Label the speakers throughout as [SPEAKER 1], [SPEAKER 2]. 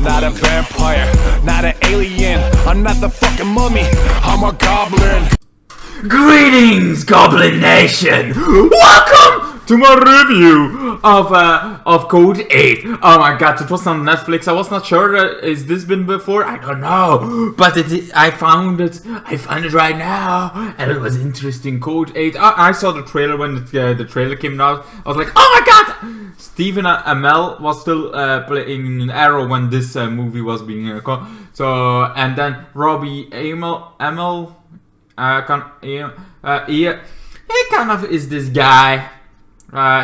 [SPEAKER 1] not a vampire, not an alien. I'm not the fucking mummy, I'm a goblin.
[SPEAKER 2] Greetings, Goblin Nation! Welcome to my review of Code 8. Oh my god, it was on Netflix. I was not sure. Is this been before? I don't know. But I found it. I found it right now, and it was interesting. Code 8. I saw the trailer when the trailer came out. I was like, oh my god! Stephen AMELL was still playing Arrow when this movie was being so, and then Robbie AMELL. He kind of is this guy.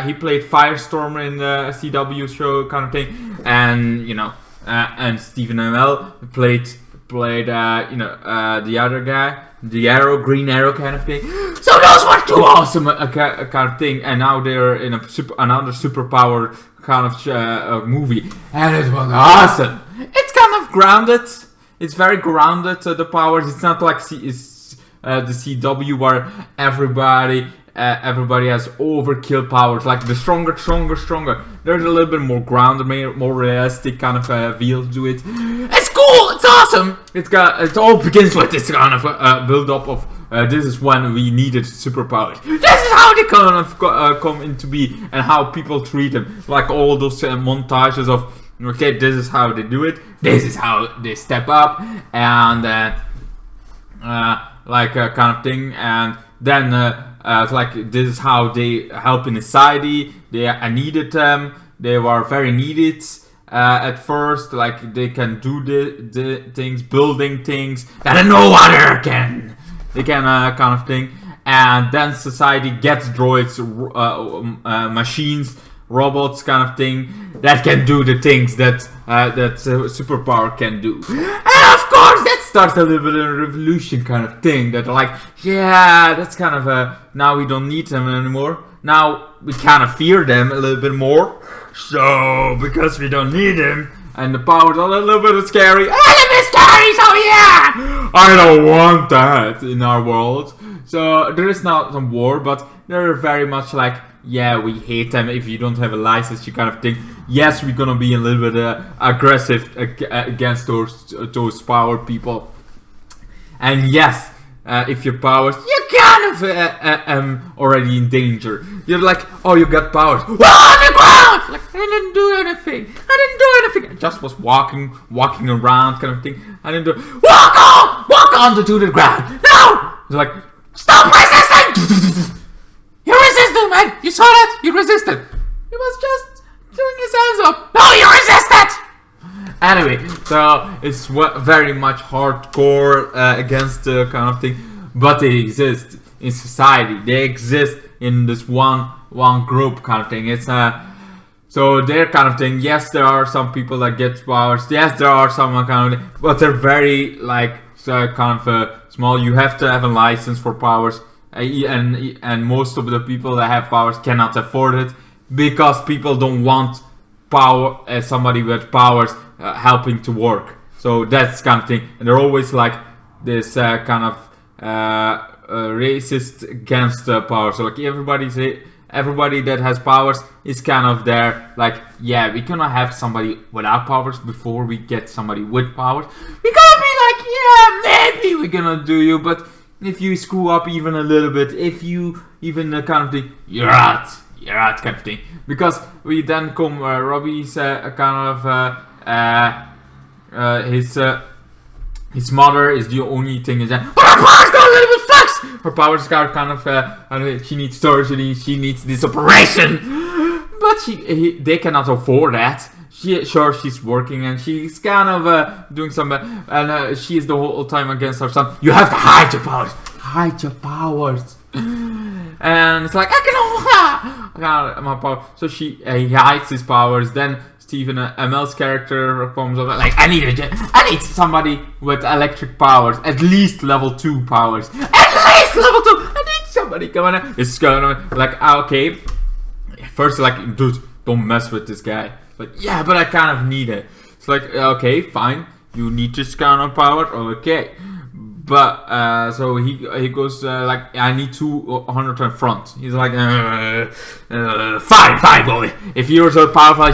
[SPEAKER 2] He played Firestorm in the CW show kind of thing, and you know, and Stephen AMELL played the other guy, the Arrow, Green Arrow kind of thing. So those were two awesome kind of thing, and now they're in another superpowered kind of movie, and it was awesome. It's kind of grounded. It's very grounded. The powers. It's not like the CW where everybody has overkill powers, like the stronger. There's a little bit more grounded, more realistic kind of feel to it. It's cool, it's awesome. It all begins with this kind of build up of this is when we needed superpowers. This is how they kind of come into be, and how people treat them. Like all those montages of, okay, this is how they do it. This is how they step up, and kind of thing, and then it's like this is how they help in society. I needed them. They were very needed at first. Like they can do the things, building things that no other can. They can kind of thing, and then society gets droids, machines, robots, kind of thing that can do the things that superpower can do. And of course, that starts a little bit of a revolution kind of thing. That like, yeah, that's kind of now we don't need them anymore. Now we kind of fear them a little bit more. So because we don't need them, and the powers are a little bit scary. A little bit scary, so yeah, I don't want that in our world. So there is not some war, but they're very much like, yeah, we hate them. If you don't have a license, you kind of think, yes, we're gonna be a little bit aggressive against those power people. And yes, if your powers, you're kind of already in danger. You're like, oh, you got powers. Well, on the ground! Like, I didn't do anything. I just was walking around kind of thing. I didn't do, walk on to the ground. No! It's like, stop resisting! You resisted, man! You saw that? You resisted! He was just doing his hands up. No, you resisted! Anyway, so it's very much hardcore against the kind of thing, but they exist in society. They exist in this one group kind of thing. It's so their kind of thing. Yes, there are some people that get powers. Yes, there are some kind of thing, but they're very like kind of small. You have to have a license for powers. And most of the people that have powers cannot afford it, because people don't want somebody with powers helping to work. So that's kind of thing, and they're always like this kind of racist against powers. So like everybody that has powers is kind of there, like, yeah, we cannot have somebody without powers before we get somebody with powers. We gotta be like, yeah, maybe we're gonna do you, but if you screw up even a little bit, if you even kind of thing, you're out kind of thing. Because we then come, Robbie's kind of, his mother is the only thing is that, her powers got a little bit flux! Her powers got kind of, she needs surgery, she needs this operation. But they cannot afford that. She's working, and she's kind of doing some, and she is the whole time against her son. You have to hide your powers. Hide your powers. And it's like, I got my power. So he hides his powers. Then Stephen AMELL's character comes up like, I need somebody with electric powers, at least level 2 powers. At least level 2. I need somebody coming in. It's going on like, okay. First, like, dude, don't mess with this guy. Like, yeah, but I kind of need it. It's like, okay, fine. You need this kind of power, okay. But, so he goes, like, I need 200 in front. He's like, fine, boy. If you're so powerful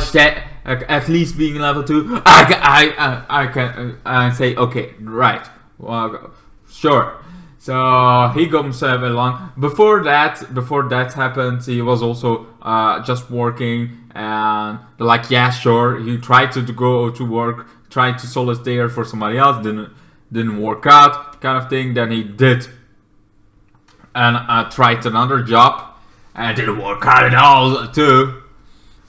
[SPEAKER 2] at least being level 2, I can say, okay, right, well, sure. So he comes along. Before that happened, he was also just working, and they're like, yeah, sure. He tried to go to work, tried to solitaire for somebody else, didn't work out, kind of thing. Then he did, and tried another job, and it didn't work out at all too,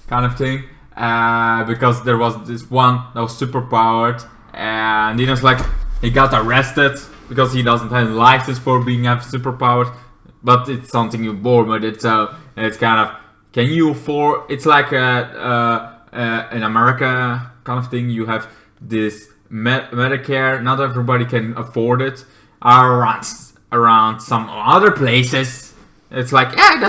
[SPEAKER 2] kind of thing. Because there was this one that was super powered, and he was like, he got arrested because he doesn't have a license for being superpowered, but it's something you're born with it, so it's kind of, can you afford, it's like in America kind of thing, you have this Medicare, not everybody can afford it, around some other places, it's like, yeah,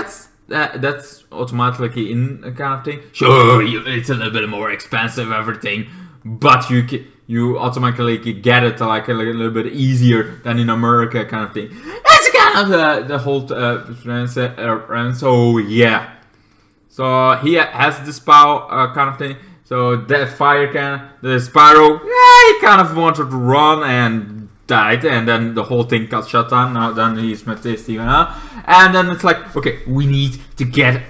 [SPEAKER 2] that's automatically in a kind of thing. Sure, it's a little bit more expensive, everything, but you automatically get it like a little bit easier than in America, kind of thing. That's kind of the whole and so yeah. So he has this power kind of thing. So that fire can, the Sparrow, yeah, he kind of wanted to run and died, and then the whole thing got shut down. Now then he's met Steven, and then it's like, okay, we need to get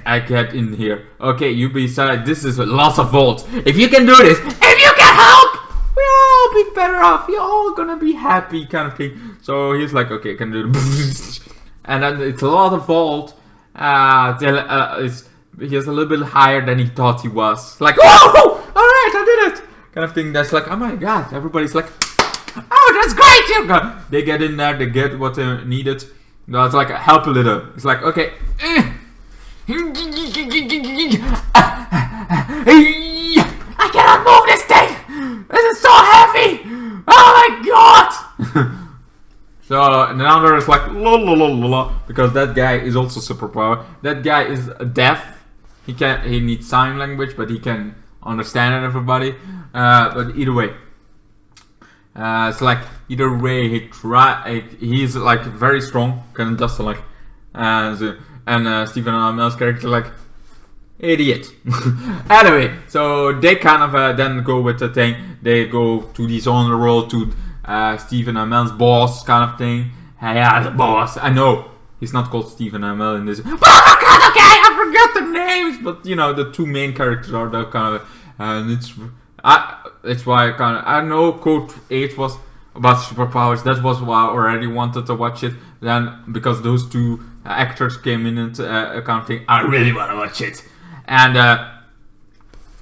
[SPEAKER 2] in here. Okay, you decide this is lots of volts. If you can do this, if you can help, we'll all be better off. You're all gonna be happy, kind of thing. So he's like, okay, can do it, and then it's a lot of volt. He's a little bit higher than he thought he was. Like, oh, all right, I did it, kind of thing. That's like, oh my god, everybody's like, oh, that's great! They get in there, they get what they needed. No, it's like, help a little. It's like, okay. I cannot move this thing! This is so heavy! Oh my god! So, now there's like, la la la la la, because that guy is also superpowered. That guy is deaf. He needs sign language, but he can understand everybody. But either way. It's like, either way, he's like very strong, kind of just like, and Stephen Amell's character like, idiot. Anyway, so they kind of then go with the thing, they go to this on the road to Stephen Amell's boss, kind of thing. Hey, yeah, the boss, I know, he's not called Stephen Amell in this, but okay, I forgot the names, but you know, the two main characters are the kind of, and it's why I know Code 8 was about superpowers. That was why I already wanted to watch it. Then because those two actors came in and kind of thing, I really want to watch it. And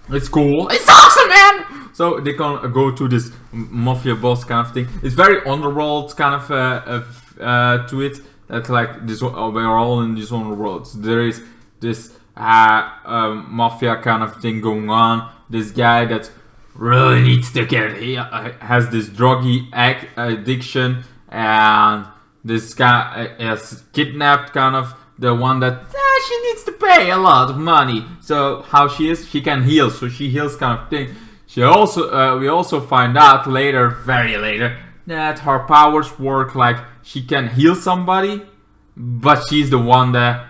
[SPEAKER 2] it's cool. It's awesome, man. So they can go to this mafia boss kind of thing. It's very underworld kind of to it. That's like this. We're all in this underworld. So there is this mafia kind of thing going on. This guy that really needs to get, he has this druggy addiction, and this guy has kidnapped kind of the one that she needs to pay a lot of money. So how she is, she can heal, so she heals kind of thing. She also we also find out later, very later, that her powers work like she can heal somebody, but she's the one that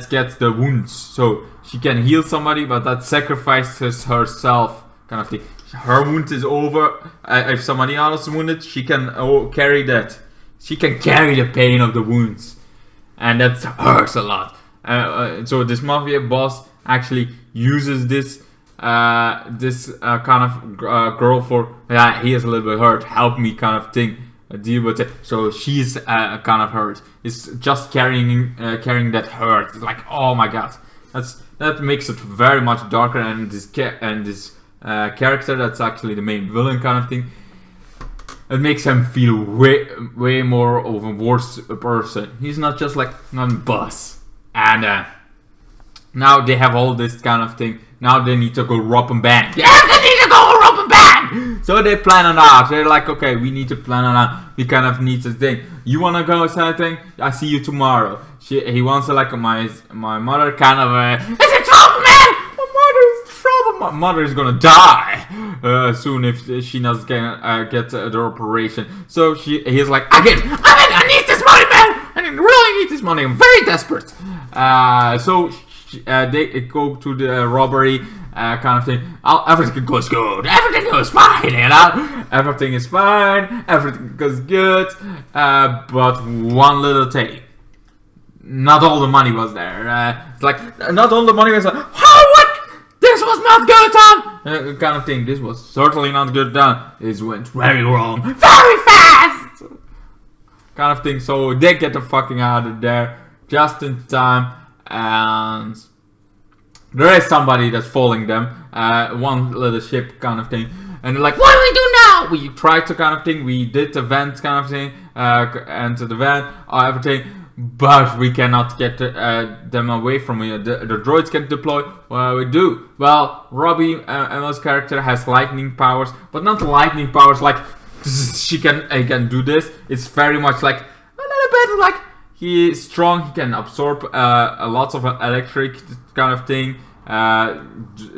[SPEAKER 2] gets the wounds. So she can heal somebody, but that sacrifices herself, kind of thing. Her wound is over. If somebody else is wounded, she can carry that. She can carry the pain of the wounds, and that hurts a lot. So this mafia boss actually uses this kind of girl for, yeah, he is a little bit hurt, help me, kind of thing, deal with it. So she's kind of hurt. It's just carrying that hurt. It's like, oh my god, that makes it very much darker. And this character that's actually the main villain, kind of thing, it makes him feel way more of a worse person. He's not just like a boss. And now they have all this kind of thing. Now they need to go rob and bang. Yeah, they need to go rob and bang. So they plan it out. They're like, okay, we need to plan it out. We kind of need this thing. You wanna go something? I see you tomorrow. He wants to, like, my mother kind of it's a trouble, man. My mother is gonna die soon if she doesn't get the operation. So he's like, I need this money, man. I really need this money. I'm very desperate. So they go to the robbery, kind of thing. Everything goes good, everything goes fine, you know? Everything is fine, everything goes good, but one little thing. Not all the money was there. It's like, not all the money was like, oh, what? This was not good done! Kind of thing. This was certainly not good done. This went very wrong. Very fast! Kind of thing. So they get the fucking out of there just in time. And there is somebody that's following them. One little ship kind of thing. And they're like, what do we do now? We tried to kind of thing. We did the vent kind of thing. Enter the vent. Everything. But we cannot get them away from here. The droids can deploy. What do we do? Well, Robbie, AMELL's character, has lightning powers, but not lightning powers like she can do this. It's very much like a little bit like he is strong. He can absorb a lot of electric kind of thing.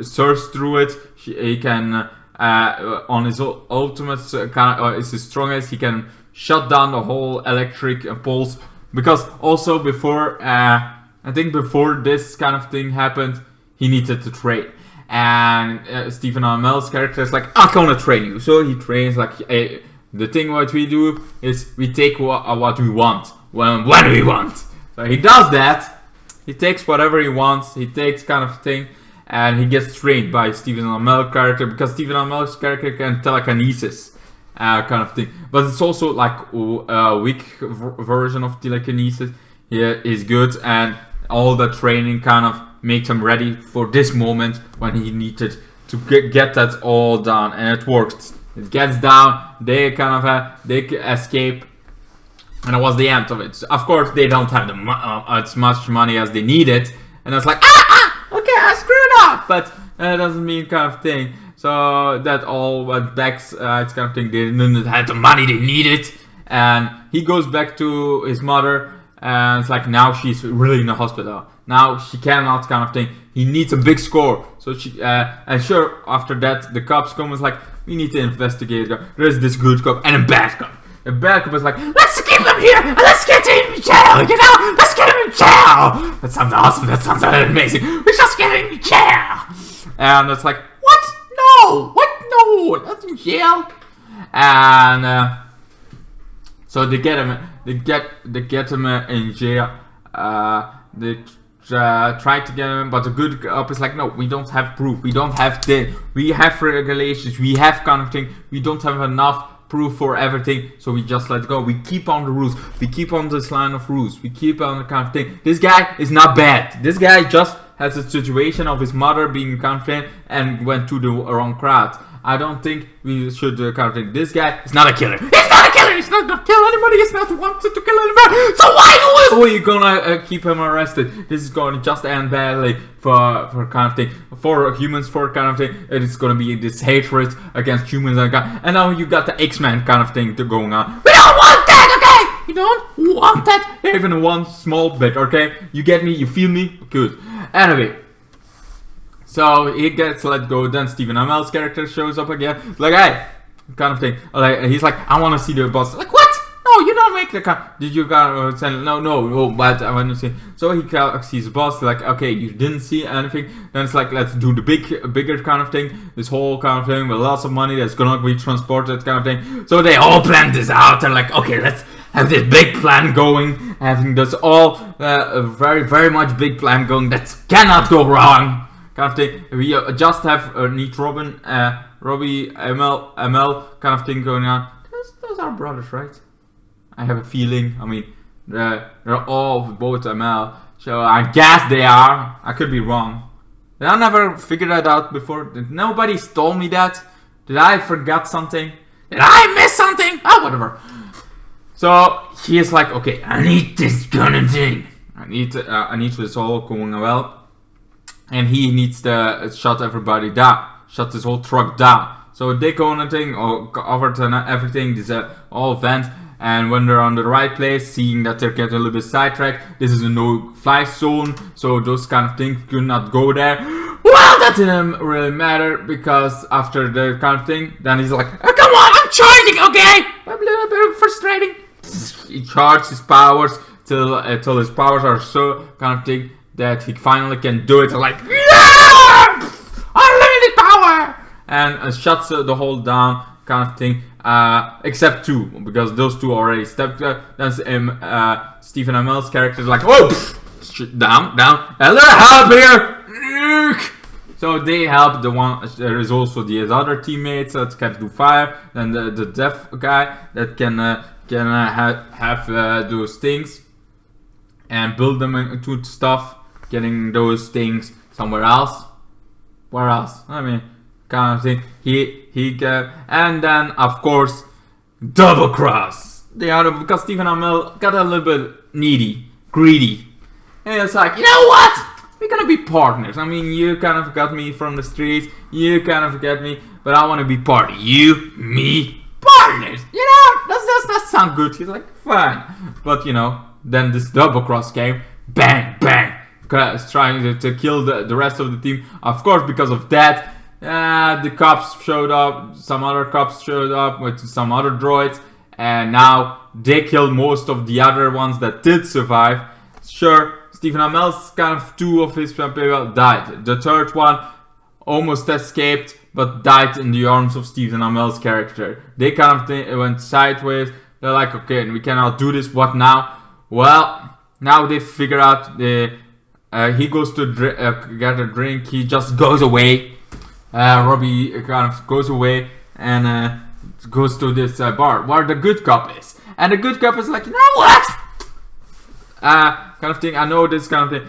[SPEAKER 2] Surge through it. He can on his ultimate kind of is his strongest. He can shut down the whole electric pulse. Because also before, I think before this kind of thing happened, he needed to train. And Stephen AMELL's character is like, I'm gonna train you. So he trains like, the thing what we do is we take what we want, when we want. So he does that. He takes whatever he wants. He takes kind of thing. And he gets trained by Stephen AMELL's character. Because Stephen AMELL's character can telekinesis. Kind of thing, but it's also like a weak version of telekinesis. Here is good, and all the training kind of makes him ready for this moment when he needed to get that all done, and it works. It gets down. They kind of they escape, and it was the end of it. Of course, they don't have as much money as they needed, and it's like okay, I screwed up, but that doesn't mean kind of thing. So that all went back, it's kind of thing, they didn't have the money they needed. And he goes back to his mother, and it's like now she's really in the hospital. Now she cannot kind of thing, he needs a big score. So she, and sure, after that, the cops come, it's like, we need to investigate. There's this good cop and a bad cop. The bad cop is like, let's keep him here, and let's get him in jail, you know? Let's get him in jail! That sounds awesome, that sounds amazing. We just get him in jail! And it's like, what? No! What? No! Not in jail. And so they get him. They get him in jail. They try to get him, but the good cop is like, no, we don't have proof. We don't have the. We have regulations. We have kind of thing. We don't have enough proof for everything, so we just let go. We keep on the rules. We keep on this line of rules. We keep on the kind of thing. This guy is not bad. This guy just has a situation of his mother being confident and went to the wrong crowd. I don't think we should kind of think this guy is not a killer. He's not a killer. He's not gonna kill anybody. He's not wanted to kill anybody. So why are you gonna keep him arrested? This is going to just end badly for kind of thing, for humans, for kind of thing. It's gonna be this hatred against humans and now you got the X-Men kind of thing going on. We don't want that, okay? You don't want that even one small bit, okay? You get me? You feel me? Good. Anyway. So he gets let go, then Stephen AMELL's character shows up again, like, hey, kind of thing. Like, he's like, I want to see the boss. Like, what? No, you don't make the car. Did you send? No, but I want to see. So he sees the boss, like, okay, you didn't see anything. Then it's like, let's do the bigger kind of thing. This whole kind of thing with lots of money that's gonna be transported kind of thing. So they all plan this out. They're like, okay, let's have this big plan going. Having this all a very, very much big plan going that cannot go wrong. Kind of thing. We just have need Robbie, AMELL kind of thing going on. Those are brothers, right? I have a feeling. I mean, they're all both AMELL, so I guess they are. I could be wrong. Did I never figure that out before? Did nobody told me that? Did I forget something? Did I miss something? Oh, whatever. So he is like, okay, I need this kind of thing. I need this all going well. And he needs to shut everybody down, shut this whole truck down. So they go on a thing, or over to everything, this all vent. And when they're on the right place, seeing that they're getting a little bit sidetracked, this is a no-fly zone, so those kind of things could not go there. Well, that didn't really matter, because after the kind of thing, then he's like, oh, come on, I'm charging, okay? I'm a little bit frustrating. He charges his powers till his powers are so kind of thing that he finally can do it. Like, yeah! I and shuts the hole down, kind of thing. Except 2, because those 2 already stepped. Then Stephen Amell's character is like, whoa, down, and they're help here. So they help the one. There is also the other teammates that can do fire. Then the deaf guy that can have those things and build them into stuff. Getting those things somewhere else. Where else? I mean, kind of thing. And then of course, double cross. Because Stephen Amell got a little bit needy, greedy, and it's like, you know what? We're gonna be partners. I mean, you kind of got me from the streets, you kind of get me, but I want to be part of you, me, partners. You know, that sound good. He's like, fine, but you know, then this double cross came, bang, bang, trying to kill the rest of the team. Of course, because of that, the cops showed up. Some other cops showed up with some other droids, and now they killed most of the other ones that did survive. Sure. Stephen Amell's kind of 2 of his people died. The 3rd one almost escaped, but died in the arms of Stephen Amell's character. They kind of went sideways. They're like, okay, we cannot do this. What now? Well, now they figure out he goes to get a drink. He just goes away. Robbie kind of goes away and goes to this bar where the good cop is. And the good cop is like, you know what? Kind of thing. I know this kind of thing.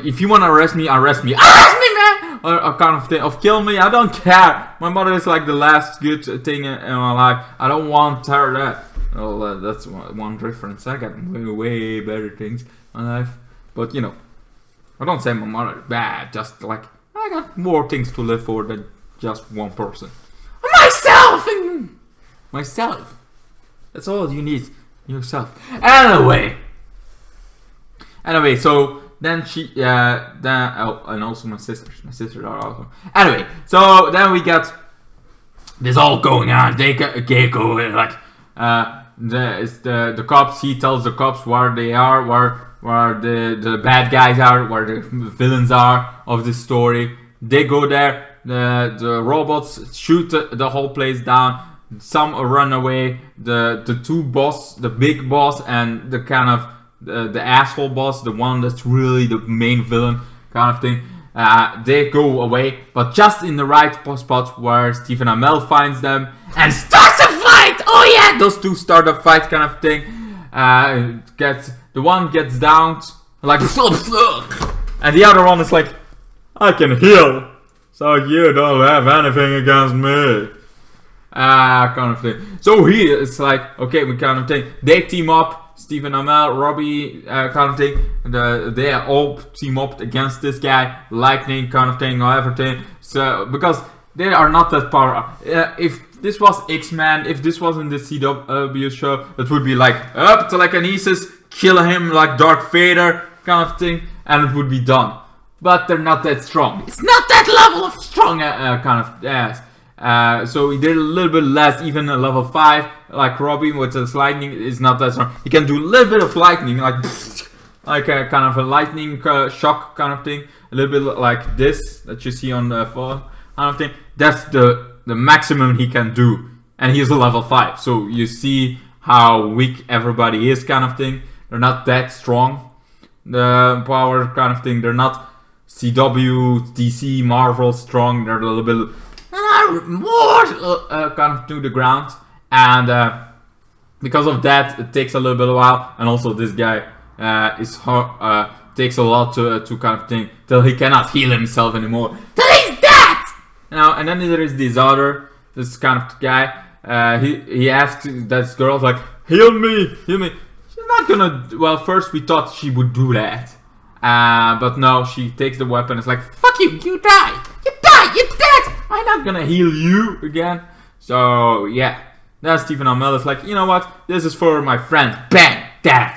[SPEAKER 2] If you want to arrest me, arrest me, man. Or kind of thing of kill me. I don't care. My mother is like the last good thing in my life. I don't want her that. Well, that's one difference. I got way better things in my life. But you know, I don't say my mother is bad. Just like I got more things to live for than just one person. Myself. That's all you need. Yourself. Anyway, so then and also my sisters are awesome. Anyway, so then we get this all going on. They go like the cops. He tells the cops where they are, where the bad guys are, where the villains are of this story. They go there. The robots shoot the whole place down. Some run away. The 2 boss, the big boss, and the kind of the asshole boss, the one that's really the main villain kind of thing, they go away, but just in the right spot where Stephen Amell finds them and starts a fight. Oh yeah, those 2 start a fight kind of thing. The one gets downed like and the other one is like, I can heal, so you don't have anything against me. Kind of thing. So he is like, okay, we kind of thing. They team up. Stephen Amell, Robbie, kind of thing. They all team up against this guy, Lightning, kind of thing, or everything. So because they are not that powerful. If this was X-Men, if this wasn't the CW show, it would be like up telekinesis, kill him like Darth Vader, kind of thing, and it would be done. But they're not that strong. It's not that level of strong, kind of ass. So he did a little bit less, even a level 5, like Robbie with his lightning is not that strong. He can do a little bit of lightning, like a kind of a lightning shock kind of thing, a little bit like this that you see on the phone kind of thing. That's the maximum he can do, and he's a level 5. So you see how weak everybody is, kind of thing. They're not that strong. The power kind of thing. They're not CW, DC, Marvel strong. They're a little bit more kind of to the ground, and because of that, it takes a little bit of a while. And also, this guy takes a lot to kind of thing till he cannot heal himself anymore. Till he's dead. Now, and then there is this kind of guy. He asks that girl like, heal me. She's not gonna. Well, first we thought she would do that, but no, she takes the weapon. It's like, fuck you, you die, you're dead. I'm not gonna heal you again. So yeah, then Stephen Amell is like, you know what? This is for my friend. Bang, dead.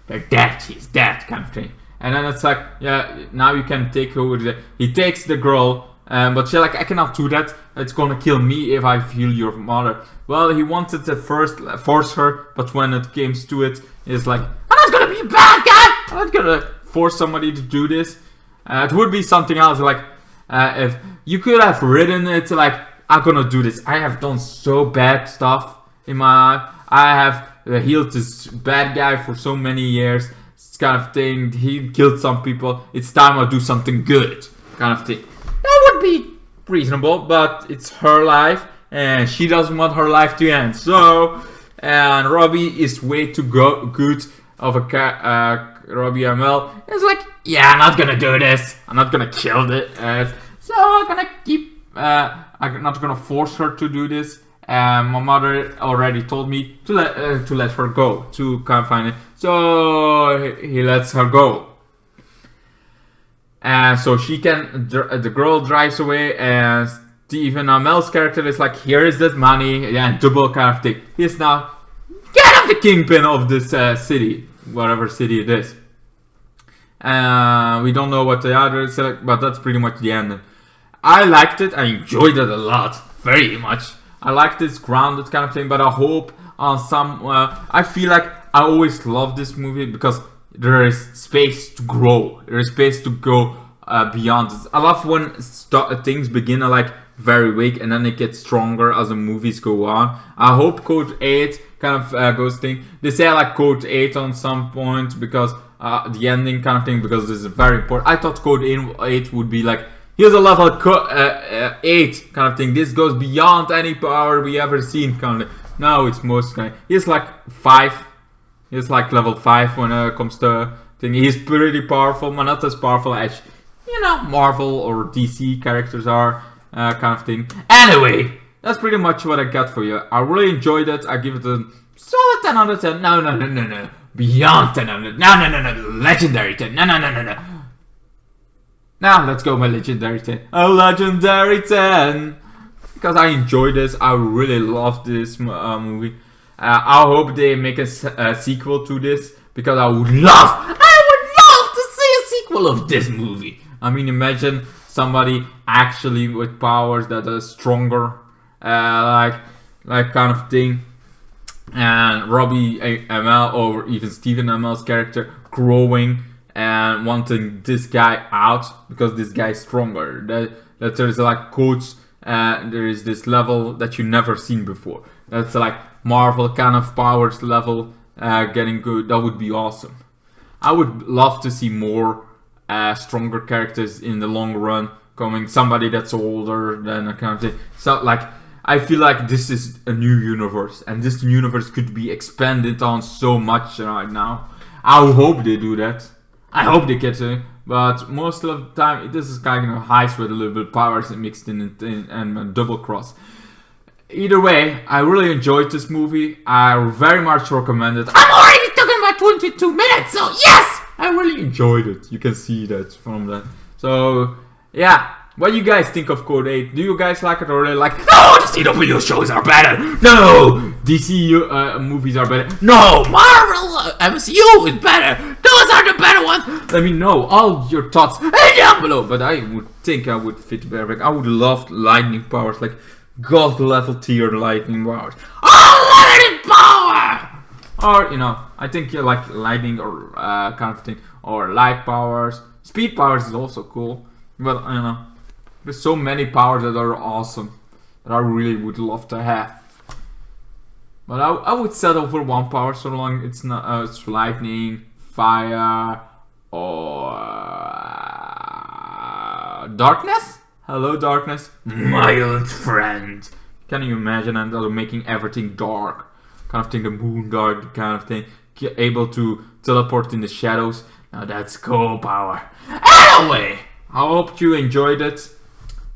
[SPEAKER 2] They're dead. He's dead, kind of thing. And then it's like, yeah, now you can take over. He takes the girl, but she's like, I cannot do that. It's gonna kill me if I heal your mother. Well, he wanted to first force her, but when it came to it, it's like, I'm not gonna be a bad guy. I'm not gonna force somebody to do this. It would be something else, like, If you could have written it like, I'm gonna do this. I have done so bad stuff in my life. I have healed this bad guy for so many years. This kind of thing. He killed some people. It's time I do something good. Kind of thing. That would be reasonable, but it's her life, and she doesn't want her life to end. So, and Robbie is way too good of a Robbie AMELL. It's like, yeah, I'm not gonna do this. I'm not gonna kill it. So I'm gonna keep. I'm not gonna force her to do this. My mother already told me to let her go, to confine it. So he lets her go. And so she can, the girl drives away, and Stephen AMELL's character is like, here is that money, yeah, double kind of thing. He's now kind of the kingpin of this city, whatever city it is. We don't know what the other is, but that's pretty much the end. I liked it, I enjoyed it a lot, very much. I like this grounded kind of thing, but I hope on some, I feel like I always love this movie because there is space to grow. There is space to go beyond this. I love when things begin like very weak and then they get stronger as the movies go on. I hope Code 8 kind of goes thing. They say I like Code 8 on some point because the ending kind of thing, because this is very important. I thought Code 8 would be like, here's a level 8 kind of thing. This goes beyond any power we ever seen kind of thing. No, it's most kind of, he's like 5. He's like level 5 when it comes to thing. He's pretty powerful, but not as powerful as, you know, Marvel or DC characters are, kind of thing. Anyway, that's pretty much what I got for you. I really enjoyed it. I give it a solid 10 out of 10. No. Beyond 10 out of 10. No. Legendary 10. No. Now, let's go my legendary 10. A legendary 10. Because I enjoyed this. I really love this movie. I hope they make a sequel to this, because I would love to see a sequel of this movie. I mean, imagine somebody actually with powers that are stronger, like kind of thing, and Robbie AMELL or even Stephen AMELL's character growing and wanting this guy out because this guy is stronger. That there's like coach, there is this level that you never seen before. That's like Marvel kind of powers level getting good. That would be awesome. I would love to see more stronger characters in the long run coming. Somebody that's older than a kind of thing. So like, I feel like this is a new universe, and this universe could be expanded on so much right now. I hope they do that. I hope they get it. But most of the time, this is kind of heist with a little bit of powers mixed in and double cross. Either way, I really enjoyed this movie. I very much recommend it. I'm already talking about 22 minutes, so yes! I really enjoyed it. You can see that from that. So, yeah. What do you guys think of Code 8? Do you guys like it or really like, no, the CW shows are better. No, DC movies are better. No, Marvel MCU is better. Those are the better ones. Let me know all your thoughts down below. But I would think I would fit better. I would love lightning powers, like God level tier lightning powers. Unlimited power! Or, you know, I think you like lightning or kind of thing. Or light powers. Speed powers is also cool. But, I don't know. There's so many powers that are awesome. That I really would love to have. But I would settle for one power so long it's not it's lightning, fire, or darkness? Hello, darkness. My old friend. Can you imagine? And making everything dark. Kind of thing, the moon dark kind of thing. Able to teleport in the shadows. Now that's cool power. Anyway, I hope you enjoyed it.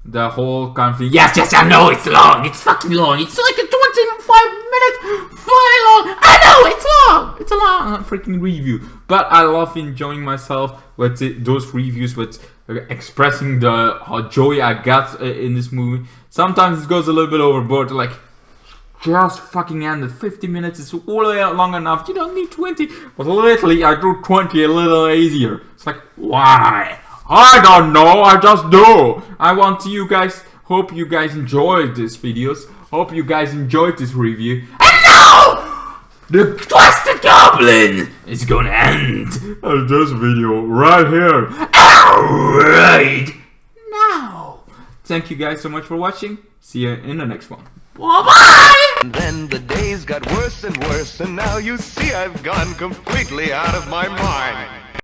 [SPEAKER 2] The whole kind of thing. Yes, I know it's long. It's fucking long. It's like a 25 minute fly long. I know it's long. It's a long freaking review. But I love enjoying myself with those reviews, with expressing the joy I got in this movie. Sometimes it goes a little bit overboard, like just fucking ended. 50 minutes is long enough. You don't need 20. But literally, I drew 20 a little easier. It's like, why? I don't know, I just do. I want you guys, hope you guys enjoyed these videos. Hope you guys enjoyed this review. And now, the Twisted Goblin is gonna end this video right here. Right now. Thank you guys so much for watching. See you in the next one.
[SPEAKER 3] And then the days got worse and worse, and now you see I've gone completely out of my mind.